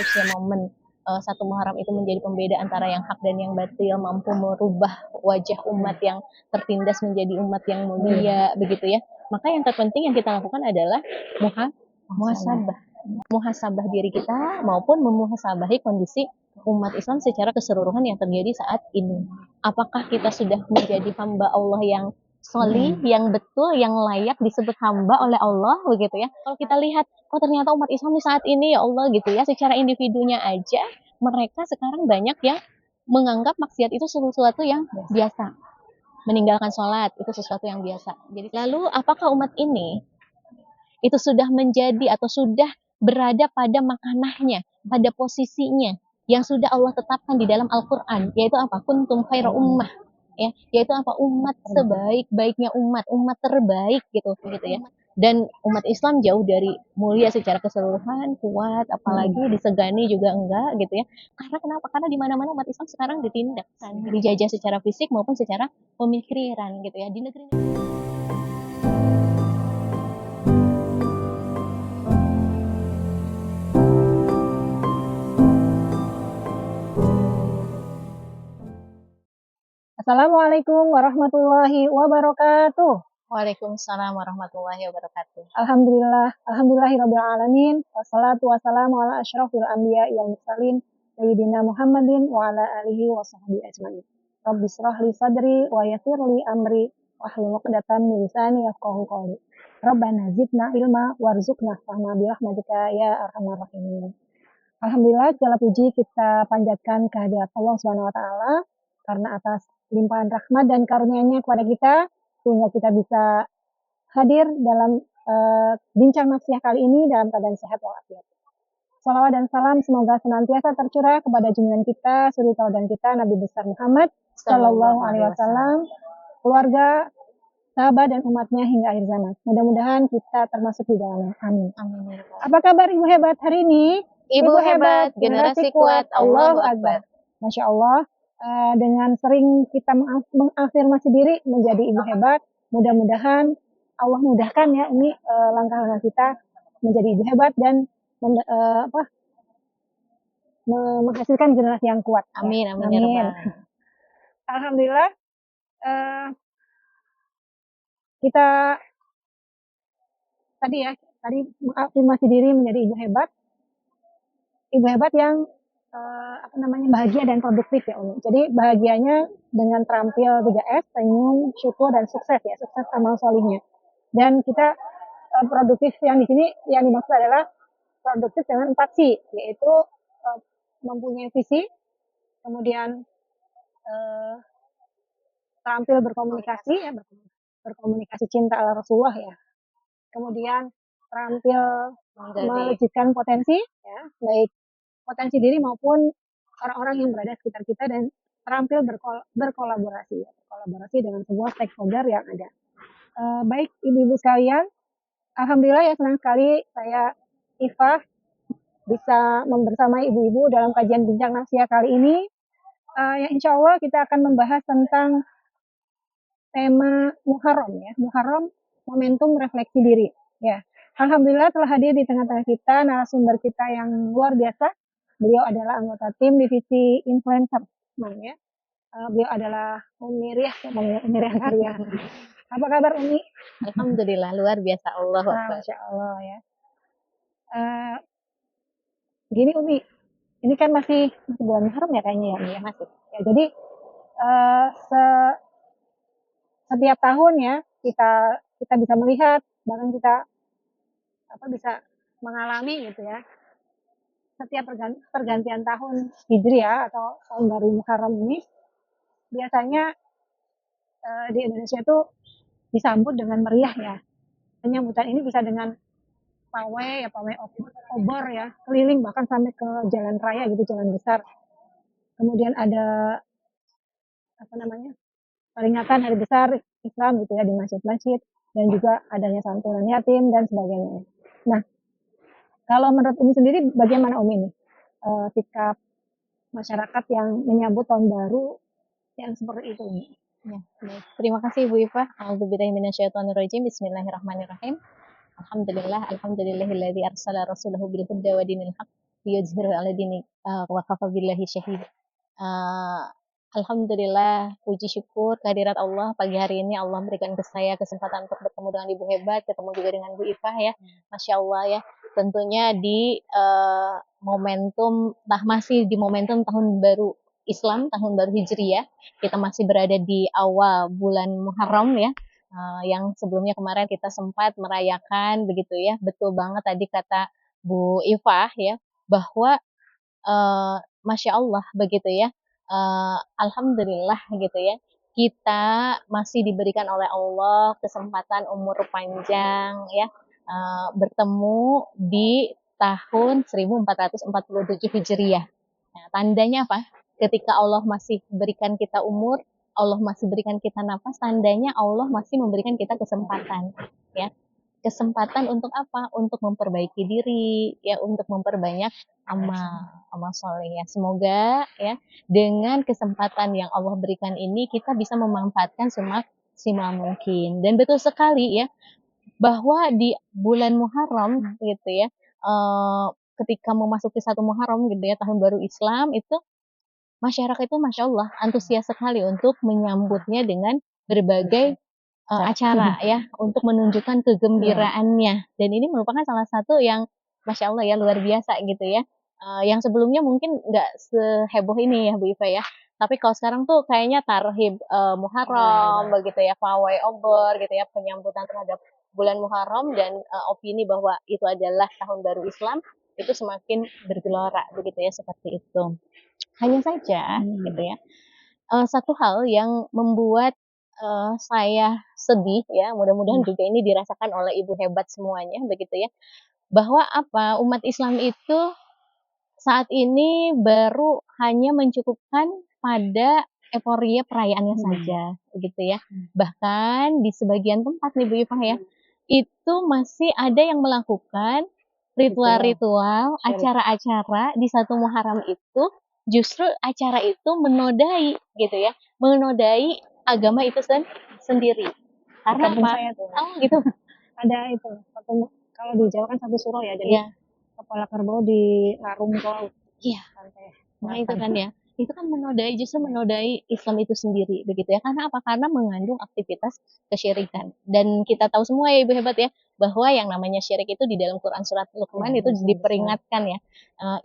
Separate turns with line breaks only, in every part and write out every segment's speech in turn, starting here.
seharusnya momen satu Muharram itu menjadi pembeda antara yang hak dan yang batil, mampu merubah wajah umat yang tertindas menjadi umat yang mulia, begitu ya. Maka yang terpenting yang kita lakukan adalah muhasabah. Muhasabah diri kita maupun memuhasabahi kondisi umat Islam secara keseluruhan yang terjadi saat ini. Apakah kita sudah menjadi hamba Allah yang solih, yang betul, yang layak disebut hamba oleh Allah, begitu ya. Kalau kita lihat, oh ternyata umat Islam di saat ini ya Allah gitu ya, secara individunya aja, mereka sekarang banyak yang menganggap maksiat itu sesuatu yang biasa. Meninggalkan sholat itu sesuatu yang biasa. Jadi lalu apakah umat ini itu sudah menjadi atau sudah berada pada makanahnya, pada posisinya yang sudah Allah tetapkan di dalam Al-Quran, yaitu apa? Kuntum khaira ummah, ya, yaitu apa? Umat sebaik-baiknya umat, umat terbaik gitu ya. Dan umat Islam jauh dari mulia secara keseluruhan, kuat, apalagi disegani juga enggak gitu ya. Karena kenapa? Karena di mana-mana umat Islam sekarang ditindak, dijajah secara fisik maupun secara pemikiran gitu ya. Di negeri
Assalamualaikum warahmatullahi wabarakatuh.
Waalaikumsalam warahmatullahi wabarakatuh.
Alhamdulillahirabbil alamin. Wassalatu wassalamu ala asyrafil anbiya'i wal mursalin sayyidina Muhammadin wa ala alihi wa sahbihi ajmain. Rabbi shrah li sadri wa yassir li amri wahlul 'uqdatam min lisani yafqahu qawli. Rabbana zidna ilma warzuqna fahma bi rahmatika ya arhamar rahimin. Alhamdulillah segala puji kita panjatkan kehadirat Allah Subhanahu wa taala karena atas limpahan rahmat dan karunia-Nya kepada kita sehingga kita bisa hadir dalam bincang nasihat kali ini dalam keadaan sehat walafiat. Salawat dan salam semoga senantiasa tercurah kepada junjungan kita, suri tauladan kita Nabi besar Muhammad Sallallahu Alaihi Wasallam, keluarga, sahabat dan umatnya hingga akhir zaman. Mudah-mudahan kita termasuk di dalamnya. Amin.
Amin.
Apa kabar Ibu hebat hari ini?
Ibu hebat, generasi kuat, Allahu Akbar.
Masya Allah. Dengan sering kita mengafirmasi diri menjadi ibu hebat, mudah-mudahan Allah mudahkan ya ini langkah-langkah kita menjadi ibu hebat dan menghasilkan generasi yang kuat.
Amin,
ya.
amin, amin.
Alhamdulillah kita tadi mengafirmasi diri menjadi ibu hebat yang bahagia dan produktif ya Umi. Jadi bahagianya dengan terampil 3S, senyum, syukur dan sukses ya, sukses amal solihnya. Dan kita produktif yang di sini yang dimaksud adalah produktif dengan 4C, yaitu mempunyai visi, kemudian terampil berkomunikasi ya, berkomunikasi cinta ala Rasulullah ya. Kemudian terampil mewujudkan potensi ya, baik potensi diri maupun orang-orang yang berada di sekitar kita dan terampil berkolaborasi dengan semua stakeholder yang ada. Baik ibu-ibu sekalian, alhamdulillah ya senang sekali saya Ifah bisa membersamai ibu-ibu dalam kajian bincang nasihat kali ini. Yang insya Allah kita akan membahas tentang tema Muharram ya, Muharram momentum refleksi diri. Ya, alhamdulillah telah hadir di tengah-tengah kita narasumber kita yang luar biasa. Beliau adalah anggota tim divisi influencer, ya. Beliau adalah Umi Riah, Umi Riah Karya. Apa kabar Umi?
Alhamdulillah luar biasa, Allah Akbar.
Masya Allah ya. Gini Umi, ini kan masih bulan Muharram ya kayaknya ya, masih. Ya, jadi setiap tahun ya kita bisa melihat, bahkan kita bisa mengalami gitu ya. Setiap pergantian tahun Hijriah atau tahun baru Muharram ini biasanya di Indonesia itu disambut dengan meriah ya. Penyambutan ini bisa dengan pawai obor ya, keliling bahkan sampai ke jalan raya gitu, jalan besar. Kemudian ada peringatan hari besar Islam gitu ya di masjid-masjid dan juga adanya santunan yatim dan sebagainya. Nah, kalau menurut Umi sendiri bagaimana Umi nih sikap masyarakat yang menyambut tahun baru yang seperti itu Umi?
Ya, baik. Terima kasih Bu Ifah. A'udzubillahi minasyaitonirrajim. Bismillahirrahmanirrahim. Alhamdulillahilladzi arsala rasulahu bil huda wa dinil haq liyudhhirahu 'ala dini wa kafa billahi syahida. Eh, Alhamdulillah, puji syukur kehadirat Allah, pagi hari ini Allah berikan ke saya kesempatan untuk bertemu dengan Ibu Hebat, ketemu juga dengan Bu Ifah ya. Masya Allah ya. Tentunya di masih di momentum tahun baru Islam, tahun baru Hijriyah. Kita masih berada di awal bulan Muharram ya. Yang sebelumnya kemarin kita sempat merayakan begitu ya. Betul banget tadi kata Bu Ifah ya, bahwa Masya Allah begitu ya. Alhamdulillah gitu ya. Kita masih diberikan oleh Allah kesempatan umur panjang ya, bertemu di tahun 1447 Hijriah. Nah, tandanya apa? Ketika Allah masih berikan kita umur, Allah masih berikan kita nafas, tandanya Allah masih memberikan kita kesempatan ya. Kesempatan untuk apa? Untuk memperbaiki diri, ya, untuk memperbanyak amal soleh ya. Semoga ya dengan kesempatan yang Allah berikan ini kita bisa memanfaatkan semaksimal mungkin. Dan betul sekali ya bahwa di bulan Muharram gitu ya, ketika memasuki satu Muharram gitu ya tahun baru Islam itu masyarakat itu masya Allah antusias sekali untuk menyambutnya dengan berbagai acara ya untuk menunjukkan kegembiraannya, dan ini merupakan salah satu yang masya Allah ya luar biasa gitu ya. Yang sebelumnya mungkin nggak seheboh ini ya Bu Iva ya, tapi kalau sekarang tuh kayaknya tarhib Muharram begitu ya, pawai obor gitu ya, penyambutan terhadap bulan Muharram dan opini bahwa itu adalah tahun baru Islam itu semakin bergelora begitu ya, seperti itu. Hanya saja gitu ya, satu hal yang membuat saya sedih ya, mudah-mudahan juga ini dirasakan oleh ibu hebat semuanya begitu ya, bahwa apa, umat Islam itu saat ini baru hanya mencukupkan pada euforia perayaannya saja begitu ya. Bahkan di sebagian tempat nih Bu Ipah ya, itu masih ada yang melakukan ritual-ritual, acara-acara di satu Muharram itu, justru acara itu menodai gitu ya, menodai agama itu sendiri. Karena apa? Oh gitu.
Ada itu, kalau di Jawa kan satu suro ya, jadi
Iya.
kepala kerbau dilarung ke laut.
Iya.
Sampai
Nah itu kan ya, itu kan justru menodai Islam itu sendiri begitu ya. Karena apa? Karena mengandung aktivitas kesyirikan. Dan kita tahu semua ya Ibu Hebat ya, bahwa yang namanya syirik itu di dalam Quran surat Luqman itu diperingatkan ya.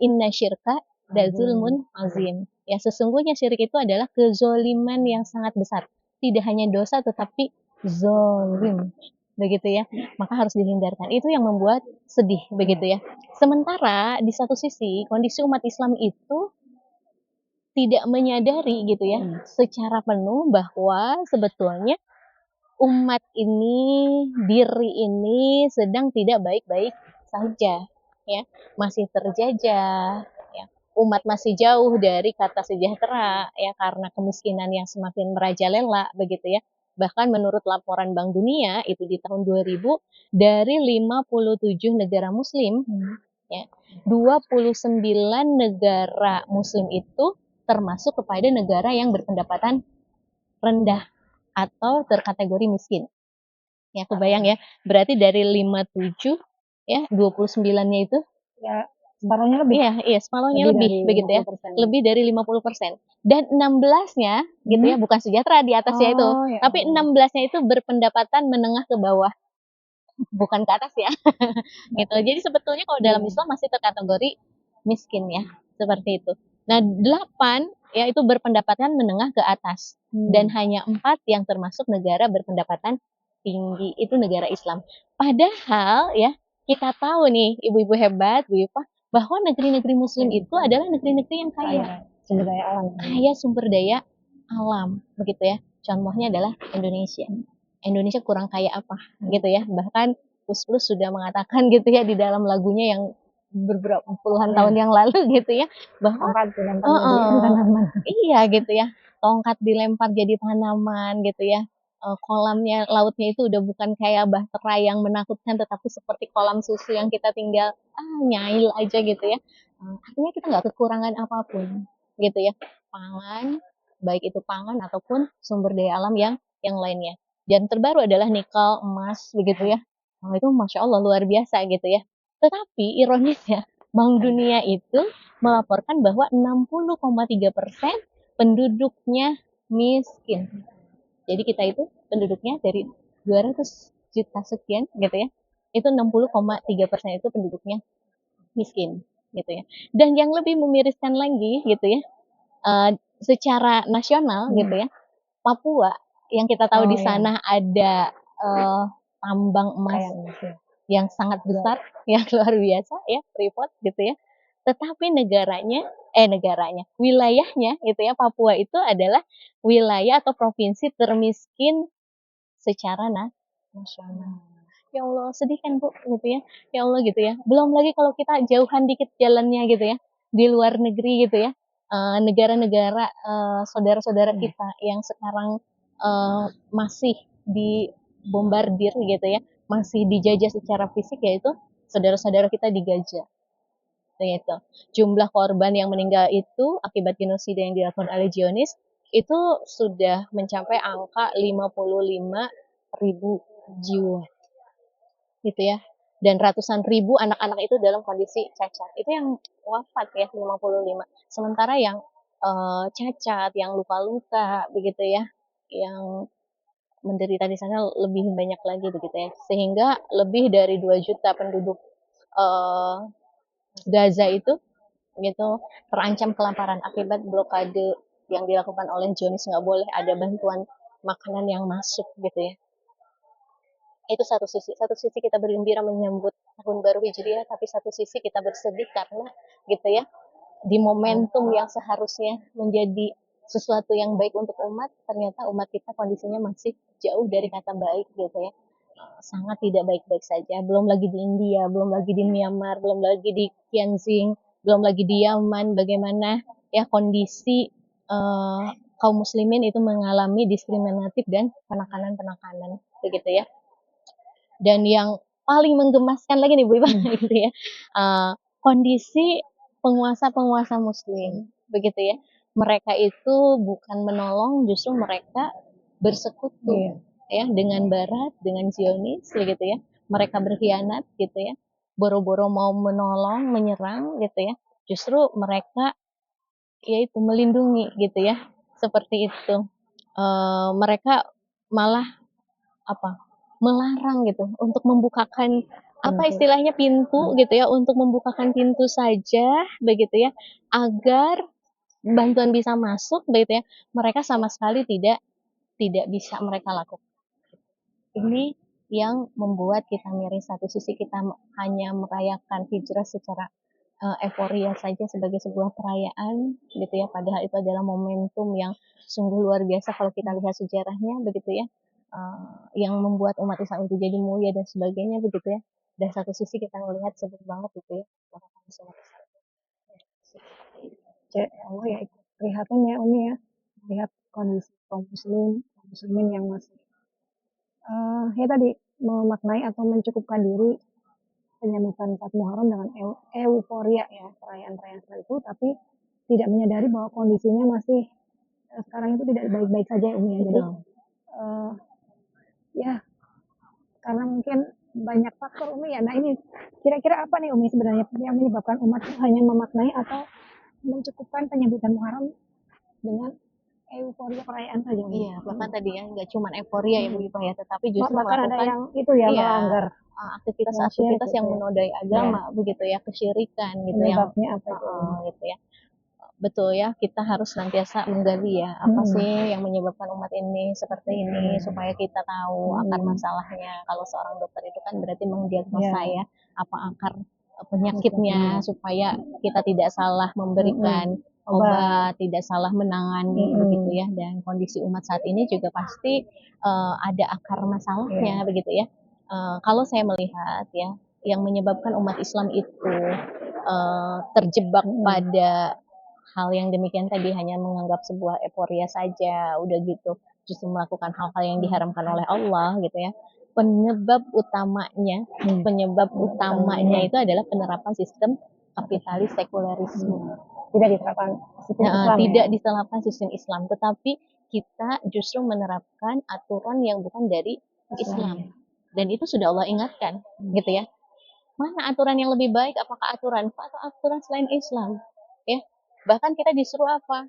Inna syirka zulmun azim. Ya sesungguhnya syirik itu adalah kezoliman yang sangat besar. Tidak hanya dosa tetapi zolim. Begitu ya. Maka harus dihindarkan. Itu yang membuat sedih begitu ya. Sementara di satu sisi kondisi umat Islam itu tidak menyadari gitu ya secara penuh bahwa sebetulnya umat ini, diri ini sedang tidak baik-baik saja ya, masih terjajah ya. Umat masih jauh dari kata sejahtera ya, karena kemiskinan yang semakin merajalela begitu ya. Bahkan menurut laporan Bank Dunia itu di tahun 2000 dari 57 negara muslim ya, 29 negara muslim itu termasuk kepada negara yang berpendapatan rendah atau terkategori miskin. Ya, kebayang ya. Berarti dari 57 ya, 29-nya itu
ya separuhnya lebih.
Iya, separuhnya lebih begitu ya. Lebih dari 50%. Dan 16-nya gitu ya, bukan sejahtera di atasnya itu.
Ya
tapi 16-nya itu berpendapatan menengah ke bawah. Bukan ke atas ya. Gitu. Jadi sebetulnya kalau dalam Islam masih terkategori miskin ya, seperti itu. Nah, 8 ya itu berpendapatan menengah ke atas, dan hanya 4 yang termasuk negara berpendapatan tinggi, itu negara Islam. Padahal ya kita tahu nih ibu-ibu hebat, Bu Ipa, bahwa negeri-negeri muslim itu adalah negeri-negeri yang kaya
sumber daya alam.
Kaya sumber daya alam begitu ya. Contohnya adalah Indonesia. Indonesia kurang kaya apa gitu ya. Bahkan Plus sudah mengatakan gitu ya di dalam lagunya yang beberapa puluhan tahun yang lalu gitu ya, bahwa iya gitu ya, tongkat dilempar jadi tanaman gitu ya, kolamnya lautnya itu udah bukan kayak bahtera yang menakutkan, tetapi seperti kolam susu yang kita tinggal nyail aja gitu ya. Artinya kita nggak kekurangan apapun gitu ya, pangan, baik itu pangan ataupun sumber daya alam yang lainnya. Dan terbaru adalah nikel, emas begitu ya. Itu masya Allah luar biasa gitu ya. Tetapi ironisnya Bank Dunia itu melaporkan bahwa 60,3% penduduknya miskin. Jadi kita itu penduduknya dari 200 juta sekian gitu ya, itu 60,3% itu penduduknya miskin gitu ya. Dan yang lebih memiriskan lagi gitu ya, secara nasional gitu ya, Papua yang kita tahu di sana ada tambang emas yang sangat besar, yang luar biasa ya, Freeport gitu ya. Tetapi wilayahnya gitu ya, Papua itu adalah wilayah atau provinsi termiskin secara nasional. Ya Allah, sedih kan Bu gitu ya. Ya Allah gitu ya. Belum lagi kalau kita jauhan dikit jalannya gitu ya, di luar negeri gitu ya. Negara-negara saudara-saudara kita yang sekarang masih dibombardir gitu ya, masih dijajah secara fisik, yaitu saudara-saudara kita digajah. Gitu. Jumlah korban yang meninggal itu akibat genosida yang dilakukan oleh Zionis itu sudah mencapai angka 55.000 jiwa. Gitu ya. Dan ratusan ribu anak-anak itu dalam kondisi cacat. Itu yang wafat ya, 55. Sementara yang cacat, yang luka-luka begitu ya, yang menderita di sana lebih banyak lagi begitu ya. Sehingga lebih dari 2 juta penduduk Gaza itu gitu terancam kelaparan akibat blokade yang dilakukan oleh Zionis. Nggak boleh ada bantuan makanan yang masuk gitu ya. Itu satu sisi kita bergembira menyambut tahun baru Hijriah, tapi satu sisi kita bersedih karena gitu ya, di momentum yang seharusnya menjadi sesuatu yang baik untuk umat, ternyata umat kita kondisinya masih jauh dari kata baik gitu ya. Sangat tidak baik-baik saja. Belum lagi di India, belum lagi di Myanmar, belum lagi di Xinjiang, belum lagi di Yaman, bagaimana ya kondisi kaum muslimin itu mengalami diskriminatif dan penekanan-penekanan begitu ya. Dan yang paling menggemaskan lagi nih Bu Ipa gitu ya, kondisi penguasa-penguasa muslim begitu ya, mereka itu bukan menolong, justru mereka bersekutu ya dengan barat, dengan Zionis gitu ya, mereka berkhianat gitu ya, boro-boro mau menolong, menyerang gitu ya, justru mereka yaitu melindungi gitu ya, seperti itu. Mereka malah melarang gitu untuk membukakan istilahnya pintu gitu ya, untuk membukakan pintu saja begitu ya, agar bantuan bisa masuk begitu ya, mereka sama sekali tidak bisa mereka lakukan. Ini yang membuat kita miris. Satu sisi kita hanya merayakan hijrah secara euforia saja sebagai sebuah perayaan gitu ya, padahal itu adalah momentum yang sungguh luar biasa kalau kita lihat sejarahnya begitu ya, yang membuat umat Islam itu jadi mulia dan sebagainya begitu ya. Dan satu sisi kita melihat sedih banget gitu ya,
Allah ya ikut prihatin ya Umi ya, lihat kondisi kaum muslimin yang masih ya tadi memaknai atau mencukupkan diri penyambutan 4 Muharram dengan euforia ya, perayaan-perayaan seperti itu, tapi tidak menyadari bahwa kondisinya masih sekarang itu tidak baik-baik saja ya Umi ya. Jadi ya karena mungkin banyak faktor Umi ya. Nah ini kira-kira apa nih Umi sebenarnya yang menyebabkan umat hanya memaknai atau mencukupkan penyambutan Muharram dengan euforia perayaan saja Umi?
Iya, bahkan tadi ya nggak cuma euforia ya Bu Ipa ya, tetapi justru
bahkan ada
melakukan
yang itu ya melanggar
aktivitas-aktivitas yang menodai agama begitu ya, kesyirikan gitu yang
apa itu
gitu ya. Betul ya, kita harus senantiasa menggali ya, apa sih yang menyebabkan umat ini seperti ini, supaya kita tahu akar masalahnya. Kalau seorang dokter itu kan berarti mendiagnosa ya, apa akar penyakitnya, supaya kita tidak salah memberikan obat, tidak salah menangani begitu ya. Dan kondisi umat saat ini juga pasti ada akar masalahnya begitu ya. Kalau saya melihat ya, yang menyebabkan umat Islam itu terjebak pada hal yang demikian tadi, hanya menganggap sebuah euforia saja, udah gitu justru melakukan hal-hal yang diharamkan oleh Allah gitu ya. Penyebab utamanya itu adalah penerapan sistem kapitalis sekulerisme.
Tidak diterapkan sistem Islam.
Tidak diterapkan sistem Islam, tetapi kita justru menerapkan aturan yang bukan dari Islam. Dan itu sudah Allah ingatkan gitu ya. mana aturan yang lebih baik, apakah aturan atau aturan selain Islam, ya. Bahkan kita disuruh apa?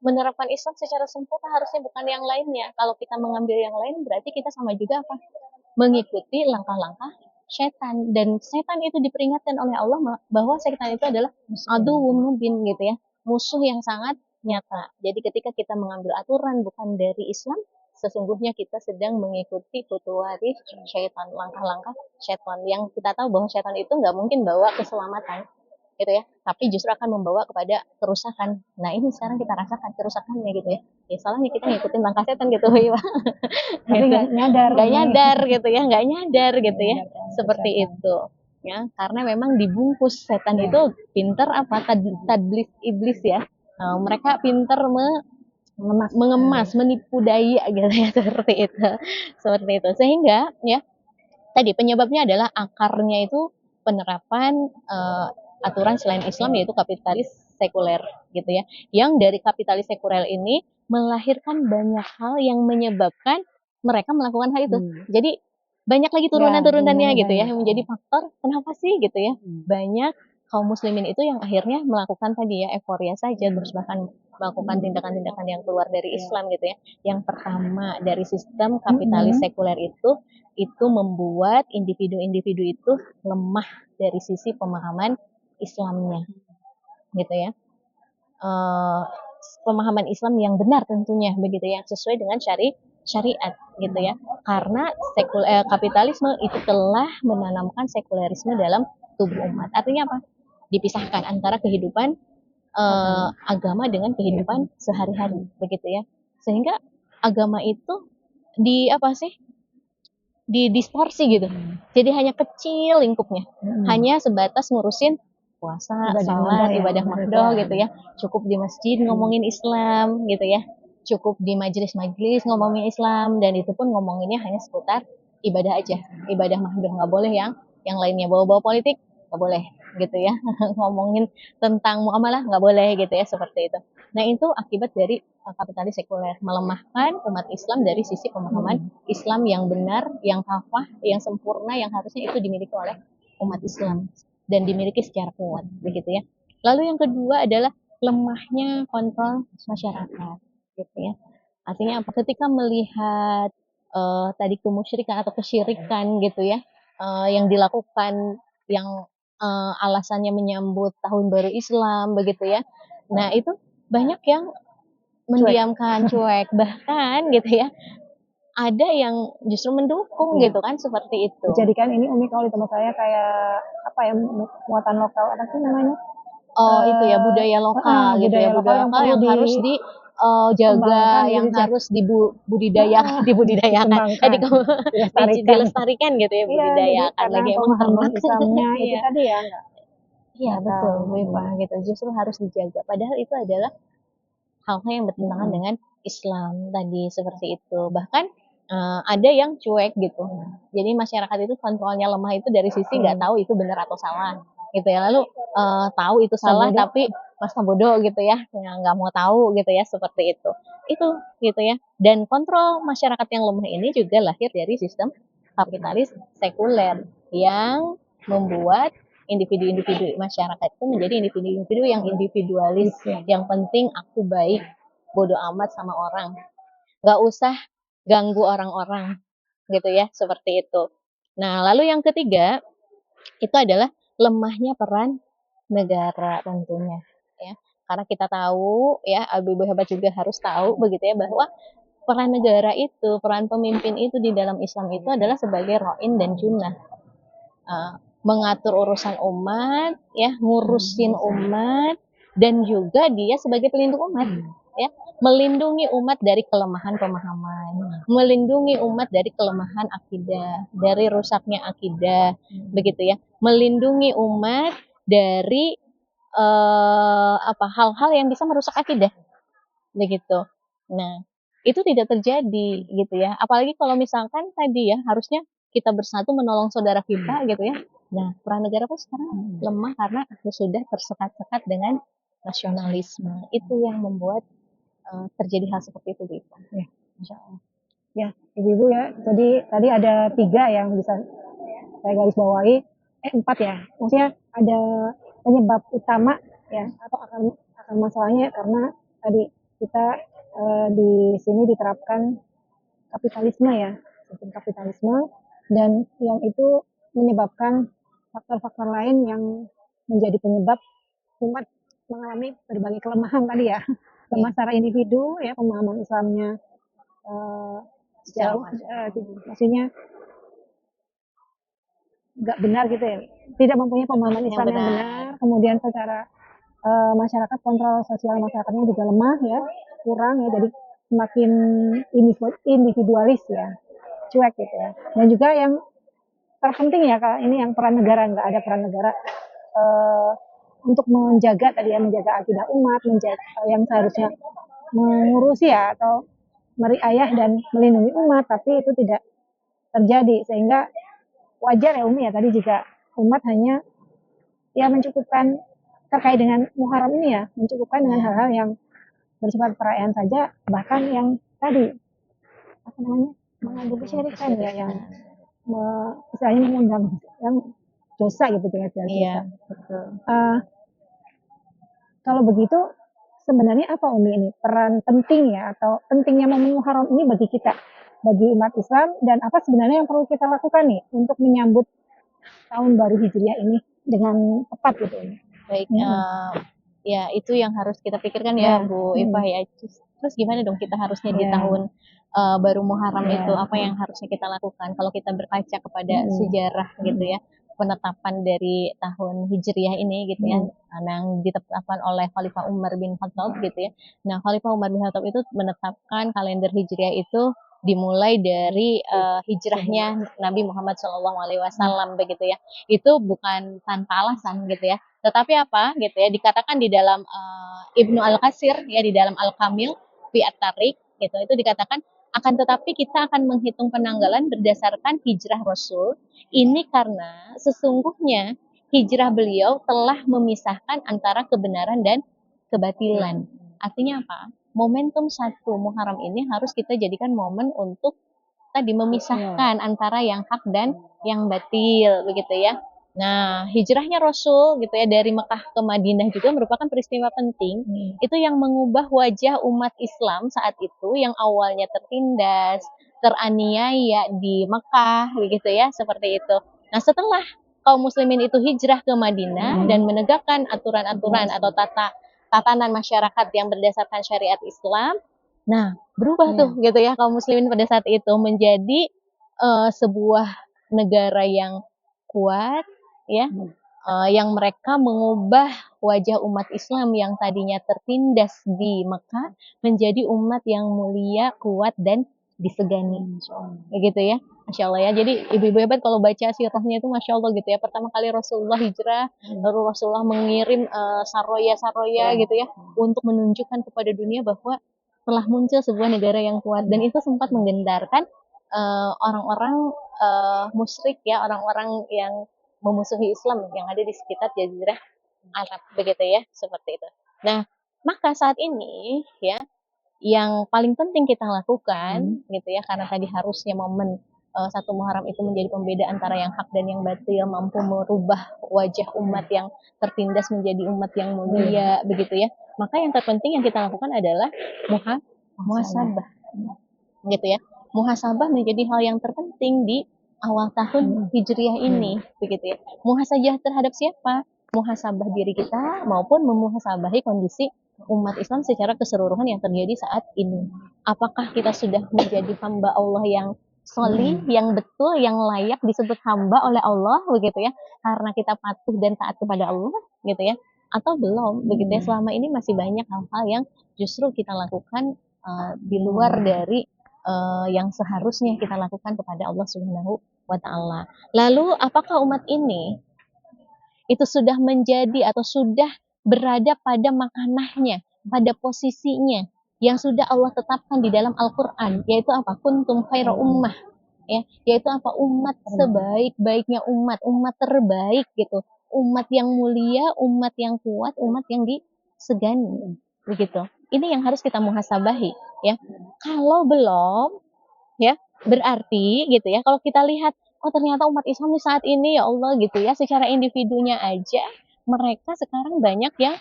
Menerapkan Islam secara sempurna harusnya bukan yang lainnya. Kalau kita mengambil yang lain berarti kita sama juga apa? Mengikuti langkah-langkah setan, dan setan itu diperingatkan oleh Allah bahwa setan itu adalah aduwwum mubin gitu ya, musuh yang sangat nyata. Jadi ketika kita mengambil aturan bukan dari Islam, sesungguhnya kita sedang mengikuti khutuwati syaitan, langkah-langkah setan yang kita tahu bahwa setan itu nggak mungkin bawa keselamatan gitu ya, tapi justru akan membawa kepada kerusakan. Nah ini sekarang kita rasakan kerusakannya gitu ya. Ya salahnya kita ngikutin langkah setan gitu ya,
Tapi
gitu.
nggak nyadar
Nggak
nih.
nyadar gitu ya, nggak nyadar gitu ya,
Nyadar kan
seperti
setan.
itu. Ya, karena memang dibungkus setan
Ya.
itu pinter apa tadlis iblis ya. Mereka pinter mengemas, menipu daya gitu ya, seperti itu. Seperti itu. Sehingga ya tadi penyebabnya adalah akarnya itu penerapan aturan selain Islam, yaitu kapitalis sekuler gitu ya. Yang dari kapitalis sekuler ini melahirkan banyak hal yang menyebabkan mereka melakukan hal itu. Jadi banyak lagi turunan-turunannya gitu ya, yang menjadi faktor kenapa sih gitu ya. Banyak kaum muslimin itu yang akhirnya melakukan tadi ya euforia saja, terus bahkan melakukan tindakan-tindakan yang keluar dari Islam gitu ya. Yang pertama dari sistem kapitalis sekuler itu membuat individu-individu itu lemah dari sisi pemahaman Islamnya, gitu ya. Pemahaman Islam yang benar tentunya, begitu ya, sesuai dengan syariat, gitu ya. Karena kapitalisme itu telah menanamkan sekulerisme dalam tubuh umat. Artinya apa? Dipisahkan antara kehidupan agama dengan kehidupan sehari-hari, begitu ya. Sehingga agama itu di apa sih? Didistorsi gitu. Jadi hanya kecil lingkupnya. Hanya sebatas ngurusin puasa, salat, ibadah mahdoh gitu ya. Cukup di masjid ngomongin Islam gitu ya. Cukup di majelis-majelis ngomongin Islam, dan itu pun ngomonginnya hanya seputar ibadah aja. Ibadah mahdoh, nggak boleh yang lainnya, bawa-bawa politik nggak boleh gitu ya. Ngomongin tentang muamalah nggak boleh gitu ya, seperti itu. Nah itu akibat dari kapitalis sekuler, melemahkan umat Islam dari sisi pemahaman Islam yang benar, yang kafah, yang sempurna, yang harusnya itu dimiliki oleh umat Islam dan dimiliki secara kuat, begitu ya. Lalu yang kedua adalah lemahnya kontrol masyarakat, gitu ya. Artinya apa? Ketika melihat tadi kemusyrikan atau kesyirikan gitu ya, yang dilakukan, yang alasannya menyambut tahun baru Islam, begitu ya. Nah itu banyak yang mendiamkan, cuek, bahkan gitu ya, ada yang justru mendukung gitu kan, seperti itu.
Dijadikan ini Umi kalau di tempat saya kayak apa ya, muatan lokal, apa sih namanya?
Itu ya budaya lokal gitu ya, budaya lokal yang harus dijaga, yang harus dibudidayakan. Tadi kamu dilestarikan gitu ya, budidayakan lagi emang
pemahaman Islamnya itu tadi ya enggak.
Iya betul, memang gitu. Justru harus dijaga. Padahal itu adalah hal-hal yang bertentangan dengan Islam tadi, seperti itu. Bahkan ada yang cuek gitu. Jadi masyarakat itu kontrolnya lemah itu dari sisi nggak tahu itu benar atau salah gitu ya. Lalu tahu itu salah tapi masa bodoh gitu ya, nggak mau tahu gitu ya, seperti itu. Itu gitu ya. Dan kontrol masyarakat yang lemah ini juga lahir dari sistem kapitalis sekuler yang membuat individu-individu masyarakat itu menjadi individu-individu yang individualis, yang penting aku baik, bodoh amat sama orang, nggak usah ganggu orang-orang gitu ya, seperti itu. Nah lalu yang ketiga itu adalah lemahnya peran negara tentunya ya, karena kita tahu ya, ibu-ibu hebat juga harus tahu begitu ya, bahwa peran negara itu, peran pemimpin itu di dalam Islam itu adalah sebagai ro'in dan junah, mengatur urusan umat, ya, ngurusin umat, dan juga dia sebagai pelindung umat, ya, melindungi umat dari kelemahan pemahaman, melindungi umat dari kelemahan akidah, dari rusaknya akidah, begitu ya, melindungi umat dari hal-hal yang bisa merusak akidah, begitu. Nah, itu tidak terjadi gitu ya. Apalagi kalau misalkan tadi ya, harusnya kita bersatu menolong saudara kita gitu ya. Nah, peran negara pun sekarang lemah karena sudah tersekat-sekat dengan nasionalisme. Itu yang membuat terjadi hal seperti itu gitu.
Ya, Masya Allah. Ya, Ibu-ibu ya. Jadi tadi ada 3 yang bisa saya garis bawahi. 4 ya. Maksudnya ada penyebab utama ya atau akar masalahnya karena tadi kita di sini diterapkan kapitalisme ya, sistem kapitalisme dan yang itu menyebabkan faktor-faktor lain yang menjadi penyebab umat mengalami berbagai kelemahan tadi ya. Lemah secara individu ya, pemahaman Islamnya jauh maksudnya nggak benar gitu ya, tidak mempunyai pemahaman Islam yang benar. Kemudian secara masyarakat, kontrol sosial masyarakatnya juga lemah ya, kurang ya, jadi semakin individualis ya, cuek gitu ya. Dan juga yang terpenting ya Kak, ini yang peran negara, nggak ada peran negara untuk menjaga tadi ya, menjaga akidah umat, menjaga yang seharusnya mengurusi ya atau meriayah dan melindungi umat, tapi itu tidak terjadi sehingga wajar ya Umi ya tadi juga umat hanya ya mencukupkan terkait dengan Muharram ini ya, mencukupkan dengan hal-hal yang bersifat perayaan saja, bahkan yang tadi apa namanya mengandung kesyirikan ya, yang istilahnya mengundang yang dosa gitu jelas-jelas dosa.
Betul.
Kalau begitu sebenarnya apa Umi ini peran penting ya atau pentingnya momen Muharram ini bagi kita, bagi umat Islam, dan apa sebenarnya yang perlu kita lakukan nih untuk menyambut tahun baru Hijriah ini dengan tepat gitu ini?
Baik, ya itu yang harus kita pikirkan ya Bu Eva ya. Terus gimana dong kita harusnya di tahun baru Muharram itu apa yang harusnya kita lakukan? Kalau kita berkaca kepada sejarah gitu ya, penetapan dari tahun Hijriah ini gitu ya, yang ditetapkan oleh Khalifah Umar bin Khattab gitu ya. Nah, Khalifah Umar bin Khattab itu menetapkan kalender Hijriah itu dimulai dari hijrahnya Nabi Muhammad SAW begitu ya. Itu bukan tanpa alasan gitu ya. Tetapi apa gitu ya, dikatakan di dalam Ibnu Al-Qasir ya, di dalam Al-Kamil fi At-Tariq gitu, itu dikatakan akan tetapi kita akan menghitung penanggalan berdasarkan hijrah Rasul ini karena sesungguhnya hijrah beliau telah memisahkan antara kebenaran dan kebatilan. Artinya apa? Momentum 1 Muharram ini harus kita jadikan momen untuk tadi memisahkan antara yang hak dan yang batil begitu ya. Nah, hijrahnya Rasul gitu ya dari Mekah ke Madinah juga merupakan peristiwa penting. Itu yang mengubah wajah umat Islam saat itu yang awalnya tertindas, teraniaya di Mekah begitu ya, seperti itu. Nah, setelah kaum muslimin itu hijrah ke Madinah dan menegakkan aturan-aturan atau tatanan masyarakat yang berdasarkan syariat Islam. Nah, berubah tuh gitu ya kaum muslimin pada saat itu menjadi sebuah negara yang kuat ya, yang mereka mengubah wajah umat Islam yang tadinya tertindas di Mekah menjadi umat yang mulia, kuat dan disegani. Begitu ya. Masya Allah ya. Jadi ibu-ibu hebat kalau baca sirahnya itu Masya Allah gitu ya. Pertama kali Rasulullah hijrah, lalu Rasulullah mengirim saroya-saroya gitu ya untuk menunjukkan kepada dunia bahwa telah muncul sebuah negara yang kuat, dan itu sempat menggentarkan orang-orang musyrik ya, orang-orang yang memusuhi Islam yang ada di sekitar Jazirah Arab begitu ya, seperti itu. Nah, maka saat ini ya yang paling penting kita lakukan gitu ya, karena tadi harusnya momen 1 Muharram itu menjadi pembeda antara yang hak dan yang batil, mampu merubah wajah umat yang tertindas menjadi umat yang mulia begitu ya. Maka yang terpenting yang kita lakukan adalah muhasabah gitu ya. Muhasabah menjadi hal yang terpenting di awal tahun Hijriah ini begitu ya. Muhasabah terhadap siapa? Muhasabah diri kita maupun memuhasabahi kondisi umat Islam secara keseluruhan yang terjadi saat ini. Apakah kita sudah menjadi hamba Allah yang solih, yang betul, yang layak disebut hamba oleh Allah begitu ya, karena kita patuh dan taat kepada Allah gitu ya, atau belum begitu ya. Selama ini masih banyak hal-hal yang justru kita lakukan di luar dari yang seharusnya kita lakukan kepada Allah Subhanahu wa Ta'ala. Lalu apakah umat ini itu sudah menjadi atau sudah berada pada makanahnya, pada posisinya yang sudah Allah tetapkan di dalam Al-Quran, yaitu apa? Kuntum khaira ummah, ya, yaitu apa? Umat sebaik-baiknya umat, umat terbaik gitu, umat yang mulia, umat yang kuat, umat yang disegani, begitu. Ini yang harus kita muhasabahi, ya. Kalau belum, ya, berarti gitu ya, kalau kita lihat oh ternyata umat Islam di saat ini ya Allah gitu ya, secara individunya aja mereka sekarang banyak yang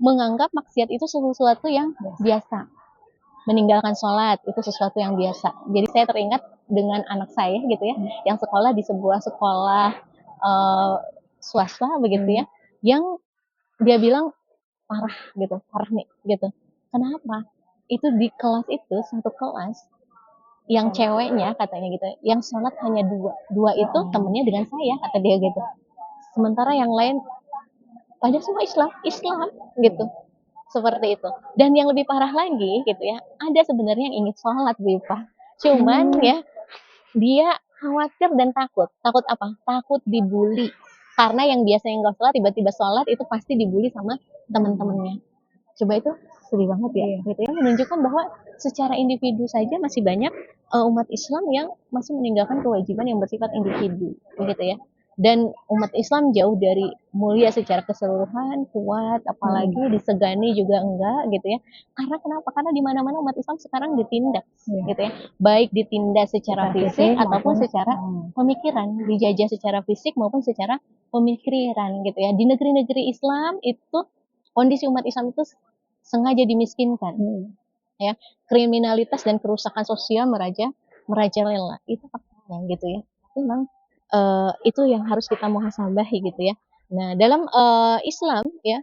menganggap maksiat itu sesuatu yang biasa. Meninggalkan sholat itu sesuatu yang biasa. Jadi saya teringat dengan anak saya gitu ya, yang sekolah di sebuah sekolah swasta begitu ya, yang dia bilang parah gitu, parah nih gitu. Kenapa? Itu di kelas itu, satu kelas yang ceweknya katanya gitu, yang sholat hanya dua itu temennya dengan saya kata dia gitu. Sementara yang lain pada semua Islam gitu, seperti itu. Dan yang lebih parah lagi gitu ya, ada sebenarnya yang ingin sholat Bipa, cuman ya dia khawatir dan takut. Takut apa? Takut dibully. Karena yang biasanya nggak sholat, tiba-tiba sholat itu pasti dibully sama teman-temannya. Coba itu sedih banget ya, gitu ya. Menunjukkan bahwa secara individu saja masih banyak umat Islam yang masih meninggalkan kewajiban yang bersifat individu, begitu ya. Dan umat Islam jauh dari mulia secara keseluruhan, kuat, apalagi disegani juga enggak, gitu ya. Karena kenapa? Karena di mana-mana umat Islam sekarang ditindas, gitu ya. Baik ditindas secara fisik ataupun secara pemikiran, dijajah secara fisik maupun secara pemikiran, gitu ya. Di negeri-negeri Islam itu kondisi umat Islam itu sengaja dimiskinkan, ya. Kriminalitas dan kerusakan sosial merajalela. Itu faktanya gitu ya. Memang itu yang harus kita muhasabahi gitu ya. Nah, dalam Islam ya,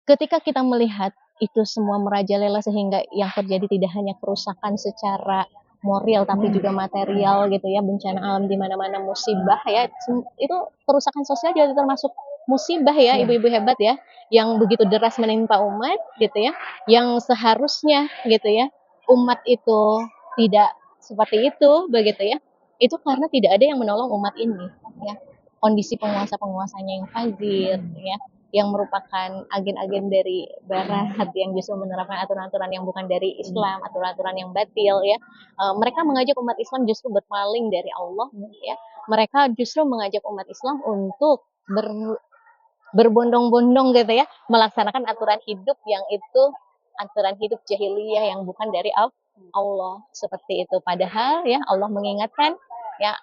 ketika kita melihat itu semua merajalela sehingga yang terjadi tidak hanya kerusakan secara moral tapi juga material gitu ya, bencana alam di mana-mana, musibah ya, itu kerusakan sosial juga termasuk musibah ya, ibu-ibu hebat ya, yang begitu deras menimpa umat gitu ya, yang seharusnya gitu ya umat itu tidak seperti itu begitu ya, itu karena tidak ada yang menolong umat ini ya, kondisi penguasa-penguasanya yang fazir ya, yang merupakan agen-agen dari barat yang justru menerapkan aturan-aturan yang bukan dari Islam, aturan-aturan yang batil ya. Mereka mengajak umat Islam justru berpaling dari Allah ya. Mereka justru mengajak umat Islam untuk berbondong-bondong gitu ya, melaksanakan aturan hidup yang itu aturan hidup jahiliyah yang bukan dari Allah, seperti itu. Padahal ya Allah mengingatkan ya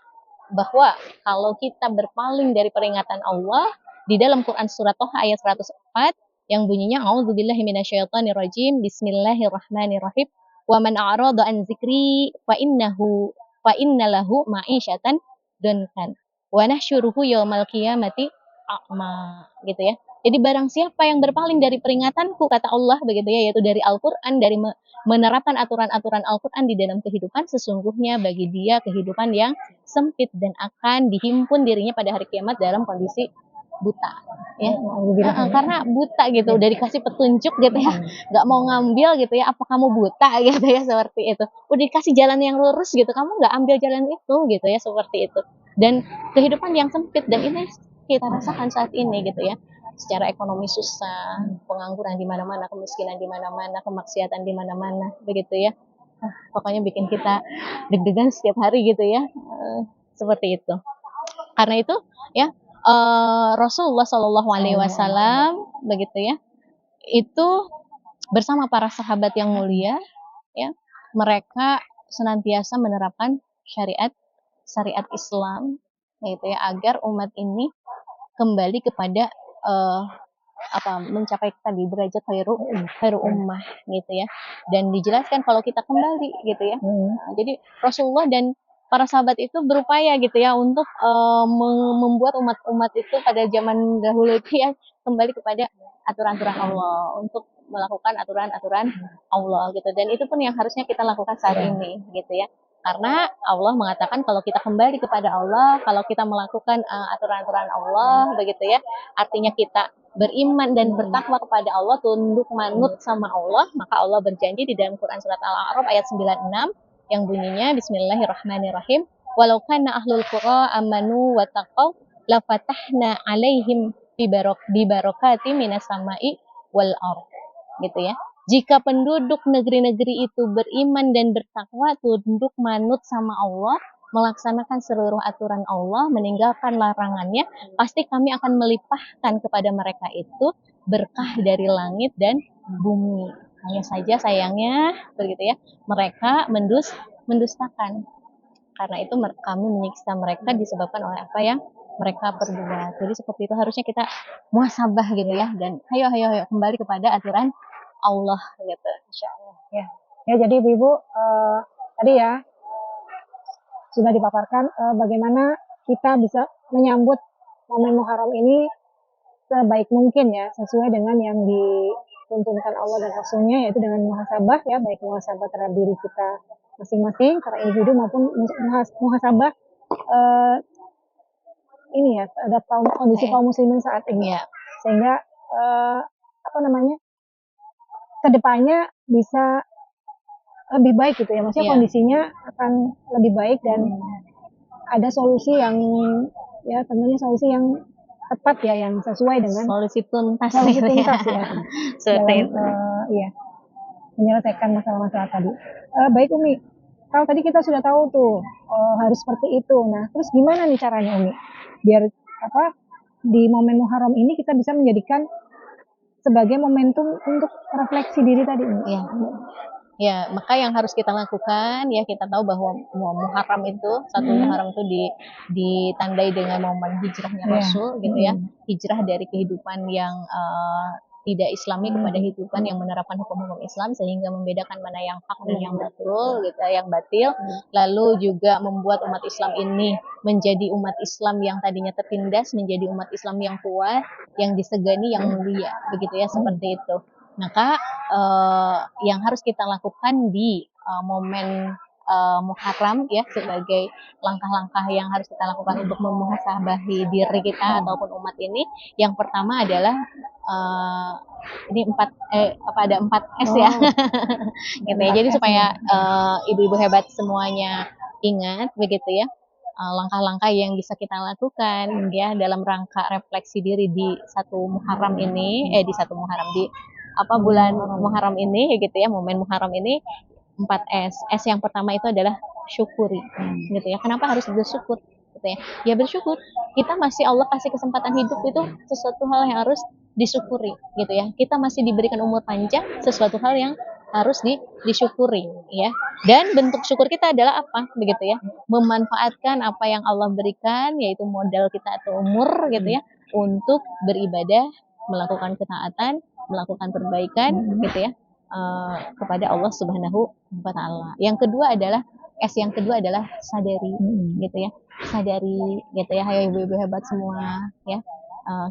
bahwa kalau kita berpaling dari peringatan Allah di dalam Quran surat Toha ayat 104 yang bunyinya a'udzubillahi minasyaitonirrajim bismillahirrahmanirrahim wa man a'rada an dzikri fa innalahu ma'isyatan dunkan wa nahsyuruhu yaumal qiyamati a'ma gitu ya. Jadi barang siapa yang berpaling dari peringatanku kata Allah begitu ya, yaitu dari Al-Qur'an, dari menerapkan aturan-aturan Al-Qur'an di dalam kehidupan, sesungguhnya bagi dia kehidupan yang sempit dan akan dihimpun dirinya pada hari kiamat dalam kondisi buta ya. Karena buta gitu, udah dikasih petunjuk gitu ya, nggak mau ngambil gitu ya, apa kamu buta gitu ya, seperti itu. Udah dikasih jalan yang lurus gitu, kamu nggak ambil jalan itu gitu ya, seperti itu. Dan kehidupan yang sempit, dan ini kita rasakan saat ini gitu ya, secara ekonomi susah, pengangguran di mana-mana, kemiskinan di mana-mana, kemaksiatan di mana-mana, begitu ya. Pokoknya bikin kita deg-degan setiap hari gitu ya, seperti itu. Karena itu ya Rasulullah Shallallahu Alaihi Wasallam begitu ya, itu bersama para sahabat yang mulia ya, mereka senantiasa menerapkan syariat Islam gitu ya, agar umat ini kembali kepada mencapai tadi derajat khairu ummah gitu ya. Dan dijelaskan kalau kita kembali gitu ya. Jadi Rasulullah dan para sahabat itu berupaya gitu ya untuk membuat umat-umat itu pada zaman dahulu itu ya kembali kepada aturan-aturan Allah, untuk melakukan aturan-aturan Allah gitu. Dan itu pun yang harusnya kita lakukan saat ini gitu ya. Karena Allah mengatakan kalau kita kembali kepada Allah, kalau kita melakukan aturan-aturan Allah begitu ya, artinya kita beriman dan bertakwa kepada Allah, tunduk manut sama Allah, maka Allah berjanji di dalam Quran surat Al-A'raf ayat 96 yang bunyinya bismillahirrahmanirrahim, walau kana ahlul qura amanu wa taqaw la fatahna alaihim bi barakati minas sama'i wal ardh gitu ya. Jika penduduk negeri-negeri itu beriman dan bertakwa, tunduk manut sama Allah, melaksanakan seluruh aturan Allah, meninggalkan larangannya, pasti kami akan melimpahkan kepada mereka itu berkah dari langit dan bumi. Hanya saja sayangnya begitu ya, mereka mendustakan karena itu kami menyiksa mereka disebabkan oleh apa yang mereka perbuat. Jadi seperti itu harusnya kita muhasabah gitu ya, dan ayo kembali kepada aturan Allah gitu.
Insyaallah ya. Ya, jadi Ibu, tadi ya sudah dipaparkan bagaimana kita bisa menyambut momen Muharram ini sebaik mungkin ya, sesuai dengan yang dituntunkan Allah dan Rasulnya, yaitu dengan muhasabah ya, baik muhasabah terhadap diri kita masing-masing, para individu maupun muhasabah eh, ini ya terhadap kondisi kaum muslimin saat ini,
Ya,
sehingga apa namanya, kedepannya bisa lebih baik gitu ya, maksudnya
Iya.
kondisinya akan lebih baik dan ada solusi yang ya tentunya solusi yang tepat ya, yang sesuai dengan
solusi tuntas
solusi
gitu
tuntas
ya.
ya
Seperti
dalam
itu.
iya menyelesaikan masalah-masalah tadi. Baik Umi, kalau tadi kita sudah tahu tuh harus seperti itu. Nah, terus gimana nih caranya Umi? Biar apa di momen Muharram ini kita bisa menjadikan sebagai momentum untuk refleksi diri tadi Umi.
Ya. Ya, maka yang harus kita lakukan ya, kita tahu bahwa Muharram itu, satu Muharram itu ditandai dengan momen hijrahnya Rasul gitu ya. Hijrah dari kehidupan yang tidak Islami kepada kehidupan yang menerapkan hukum-hukum Islam, sehingga membedakan mana yang hak dan yang betul gitu, yang batil. Lalu juga membuat umat Islam ini menjadi umat Islam yang tadinya tertindas menjadi umat Islam yang kuat, yang disegani, yang mulia, begitu ya, seperti itu. Maka yang harus kita lakukan di momen Muharram ya, sebagai langkah-langkah yang harus kita lakukan untuk memuhasabahi diri kita ataupun umat ini, yang pertama adalah ini ada 4 S ya. Gitu ya. Jadi supaya ibu-ibu hebat semuanya ingat begitu ya, langkah-langkah yang bisa kita lakukan ya dalam rangka refleksi diri di satu Muharram ini, di satu Muharram, di bulan Muharram ini gitu ya, momen Muharram ini, 4 S. S yang pertama itu adalah syukuri gitu ya. Kenapa harus bersyukur gitu ya? Ya bersyukur, kita masih Allah kasih kesempatan hidup, itu sesuatu hal yang harus disyukuri gitu ya. Kita masih diberikan umur panjang, sesuatu hal yang harus disyukuri ya. Dan bentuk syukur kita adalah apa begitu ya? Memanfaatkan apa yang Allah berikan, yaitu modal kita atau umur gitu ya, untuk beribadah, melakukan ketaatan, melakukan perbaikan gitu ya, kepada Allah Subhanahu wa Ta'ala. Yang kedua adalah yang kedua adalah sadari gitu ya. Sadari gitu ya, ayo ibu-ibu hebat semua ya.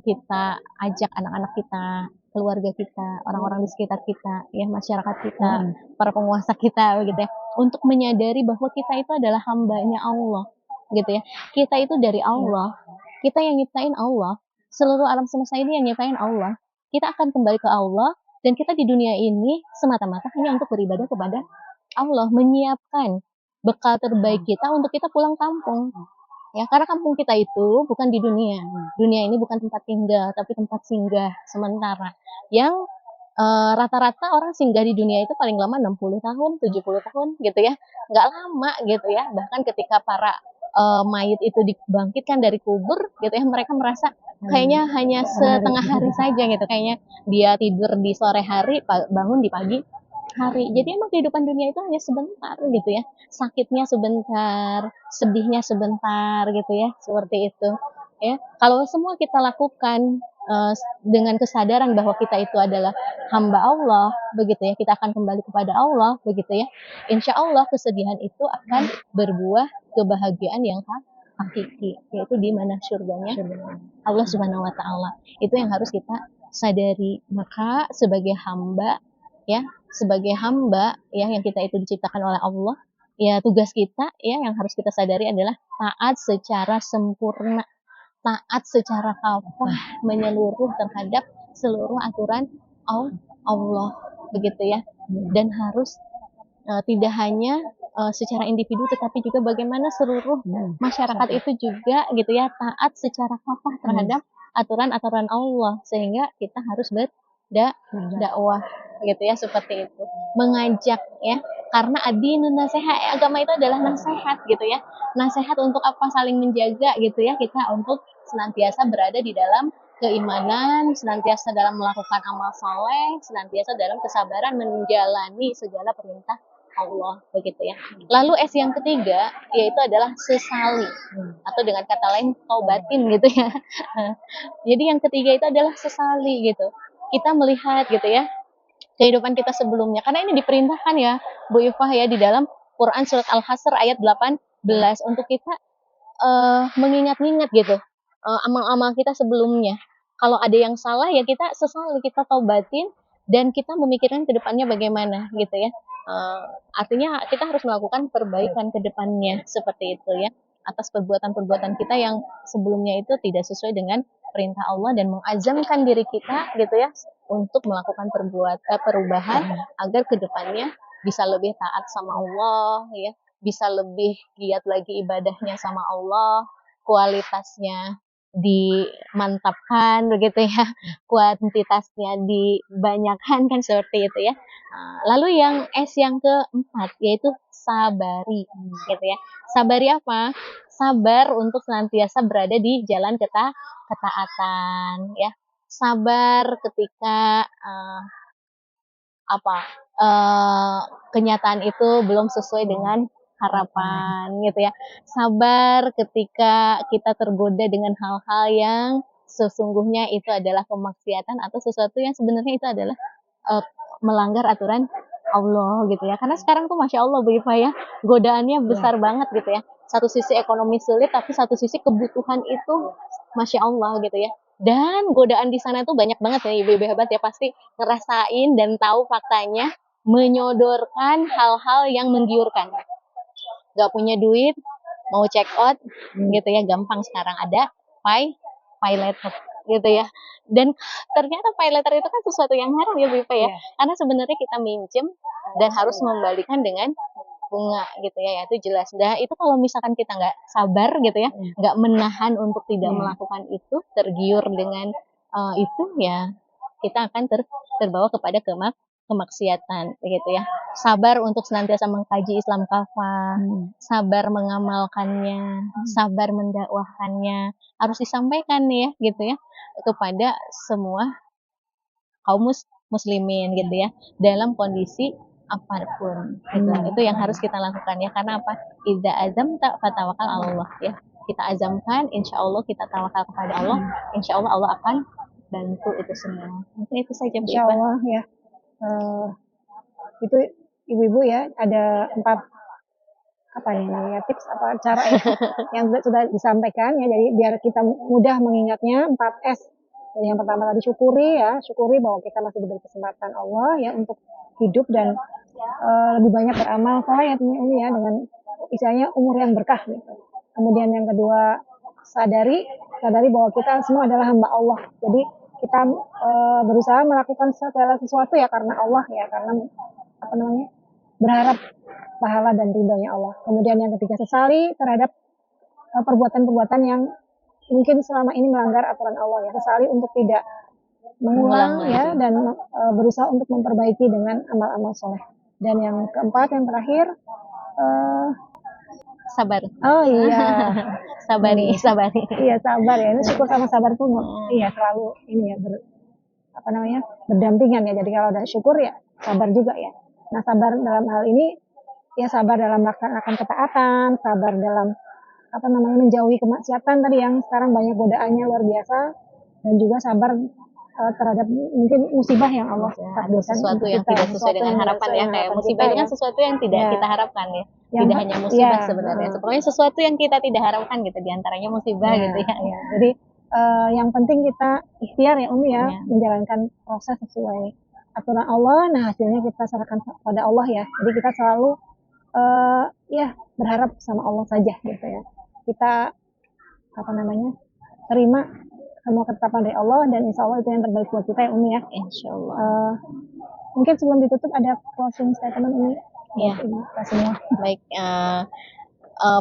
Kita ajak anak-anak kita, keluarga kita, orang-orang di sekitar kita, ya, masyarakat kita, para penguasa kita begitu ya, untuk menyadari bahwa kita itu adalah hambanya Allah gitu ya. Kita itu dari Allah, kita yang nyiptain Allah, seluruh alam semesta ini yang nyiptain Allah. Kita akan kembali ke Allah, dan kita di dunia ini semata-mata hanya untuk beribadah kepada Allah, menyiapkan bekal terbaik kita untuk kita pulang kampung. Ya, karena kampung kita itu bukan di dunia. Dunia ini bukan tempat tinggal, tapi tempat singgah sementara. Yang rata-rata orang singgah di dunia itu paling lama 60 tahun, 70 tahun gitu ya. Nggak lama gitu ya. Bahkan ketika para mayit itu dibangkitkan dari kubur gitu ya, mereka merasa kayaknya hanya setengah hari saja gitu. Kayaknya dia tidur di sore hari, bangun di pagi hari. Jadi emang kehidupan dunia itu hanya sebentar gitu ya. Sakitnya sebentar, sedihnya sebentar gitu ya. Seperti itu. Ya, kalau semua kita lakukan dengan kesadaran bahwa kita itu adalah hamba Allah, begitu ya, kita akan kembali kepada Allah, begitu ya. Insya Allah kesedihan itu akan berbuah kebahagiaan yang hakiki, yaitu di mana surganya Allah Subhanahu Wa Taala. Itu yang harus kita sadari. Maka sebagai hamba ya, yang kita itu diciptakan oleh Allah, ya tugas kita ya yang harus kita sadari adalah taat secara sempurna, taat secara kafah, menyeluruh terhadap seluruh aturan Allah begitu ya. Dan harus tidak hanya secara individu, tetapi juga bagaimana seluruh masyarakat itu juga gitu ya, taat secara kafah terhadap aturan-aturan Allah, sehingga kita harus berdakwah gitu ya, seperti itu, mengajak ya, karena adinun nasihat, agama itu adalah nasihat gitu ya, nasihat untuk apa, saling menjaga gitu ya, kita untuk senantiasa berada di dalam keimanan, senantiasa dalam melakukan amal soleh, senantiasa dalam kesabaran menjalani segala perintah Allah, begitu ya. Lalu S yang ketiga yaitu adalah sesali, atau dengan kata lain taubatin gitu ya. Jadi yang ketiga itu adalah sesali gitu. Kita melihat gitu ya kehidupan kita sebelumnya. Karena ini diperintahkan ya Bu Ifah ya di dalam Quran surat Al-Hasr ayat 18 untuk kita mengingat-ingat gitu amal-amal kita sebelumnya. Kalau ada yang salah ya kita sesali, kita taubatin dan kita memikirkan ke depannya bagaimana gitu ya. Artinya kita harus melakukan perbaikan ke depannya seperti itu ya atas perbuatan-perbuatan kita yang sebelumnya itu tidak sesuai dengan perintah Allah dan mengazamkan diri kita gitu ya untuk melakukan perubahan agar ke depannya bisa lebih taat sama Allah ya, bisa lebih giat lagi ibadahnya sama Allah, kualitasnya dimantapkan begitu ya, kuantitasnya dibanyakan kan seperti itu ya. Lalu yang S yang keempat yaitu sabari gitu ya. Sabari apa? Sabar untuk senantiasa berada di jalan ketaatan ya. Sabar ketika uh, kenyataan itu belum sesuai dengan harapan gitu ya. Sabar ketika kita tergoda dengan hal-hal yang sesungguhnya itu adalah kemaksiatan atau sesuatu yang sebenarnya itu adalah uh, melanggar aturan Allah gitu ya. Karena sekarang tuh Masya Allah Bu Ifa ya, godaannya besar banget gitu ya. Satu sisi ekonomi sulit, tapi satu sisi kebutuhan itu Masya Allah gitu ya. Dan godaan di sana tuh banyak banget ya ibu-ibu hebat ya, pasti ngerasain dan tahu faktanya, menyodorkan hal-hal yang menggiurkan. Gak punya duit, mau check out gitu ya, gampang sekarang ada pay letter gitu ya. Dan ternyata pay letter itu kan sesuatu yang haram ya Bu Ipa ya. Karena sebenarnya kita minjem dan harus membalikan dengan bunga gitu ya, itu jelas. Nah itu kalau misalkan kita nggak sabar gitu ya, nggak menahan untuk tidak melakukan itu, tergiur dengan itu ya, kita akan terbawa kepada kemaksiatan begitu ya. Sabar untuk senantiasa mengkaji Islam kafah, sabar mengamalkannya, sabar mendakwahkannya, harus disampaikan nih ya gitu ya kepada semua kaum muslimin gitu ya dalam kondisi apapun gitu. Itu yang harus kita lakukan ya, karena apa? Idza azamta fatawakal Allah ya. Kita azamkan, insya Allah kita tawakal kepada Allah, insya Allah Allah akan bantu itu semua. Mungkin itu saja Bu
Insya
Ipa.
Allah ya. Itu ibu-ibu ya ada 4 apa nih namanya tips apa cara ya yang sudah disampaikan ya, jadi biar kita mudah mengingatnya 4 S. Jadi yang pertama tadi syukuri ya, syukuri bahwa kita masih diberi kesempatan Allah ya untuk hidup dan lebih banyak beramal soleh ya ini ya dengan istilahnya umur yang berkah gitu. Kemudian yang kedua sadari bahwa kita semua adalah hamba Allah. Jadi kita berusaha melakukan segala sesuatu ya karena Allah ya, karena apa namanya berharap pahala dan ridhonya Allah. Kemudian yang ketiga sesali terhadap perbuatan-perbuatan yang mungkin selama ini melanggar aturan Allah ya, sesali untuk tidak mengulang ya dan berusaha untuk memperbaiki dengan amal-amal soleh. Dan yang keempat yang terakhir
sabar.
Oh iya.
sabari.
Iya sabar ya. Ini syukur sama sabar tuh iya selalu ini ya berdampingan ya. Jadi kalau ada syukur ya sabar juga ya. Nah sabar dalam hal ini ya sabar dalam melaksanakan ketaatan, sabar dalam menjauhi kemaksiatan tadi yang sekarang banyak godaannya luar biasa, dan juga sabar terhadap mungkin musibah yang Allah takdirkan
sesuatu yang tidak sesuai dengan harapan ya, kayak musibah itu kan sesuatu yang tidak kita harapkan ya, tidak hanya musibah sebenarnya, pokoknya sesuatu yang kita tidak harapkan gitu, diantaranya musibah gitu ya.
Jadi yang penting kita ikhtiar ya Umi ya, menjalankan proses sesuai aturan Allah. Nah hasilnya kita serahkan pada Allah ya, jadi kita selalu berharap sama Allah saja gitu ya, kita terima semua ketetapan dari Allah dan insya Allah itu yang terbaik buat kita ya Umi ya.
Insya Allah.
Mungkin sebelum ditutup ada closing statement Umi
ya
kita semua.
Baik,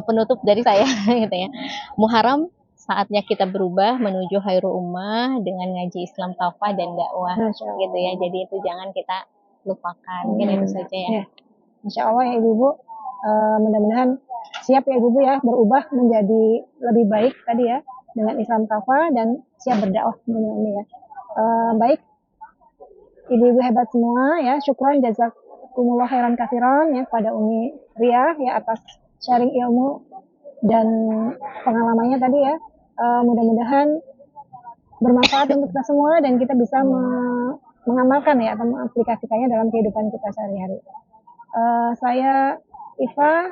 penutup dari saya gitu ya. Muharram saatnya kita berubah menuju khairul ummah dengan ngaji Islam kafah dan dakwah gitu ya. Jadi itu jangan kita lupakan. Mungkin itu saja ya.
Insya Allah ya Ibu, mudah-mudahan siap ya Ibu ya berubah menjadi lebih baik tadi ya dengan Islam kafah dan siap berdakwah ini ya. Baik Ibu-ibu hebat semua ya, syukran Jazakumullah khairan katsiran ya kepada Umi Ria ya atas sharing ilmu dan pengalamannya tadi ya. Mudah-mudahan bermanfaat untuk kita semua dan kita bisa mengamalkan ya atau mengaplikasikannya dalam kehidupan kita sehari-hari. Saya Iva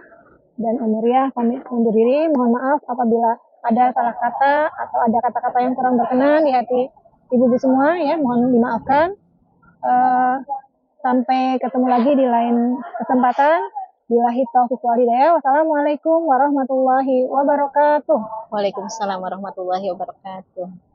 dan Umi Ria pamit undur diri. Mohon maaf apabila ada salah kata atau ada kata-kata yang kurang berkenan di hati ibu-ibu semua ya, mohon dimaafkan. Sampai ketemu lagi di lain kesempatan. Billahi taufiq wal hidayah. Wassalamualaikum warahmatullahi wabarakatuh.
Waalaikumsalam warahmatullahi wabarakatuh.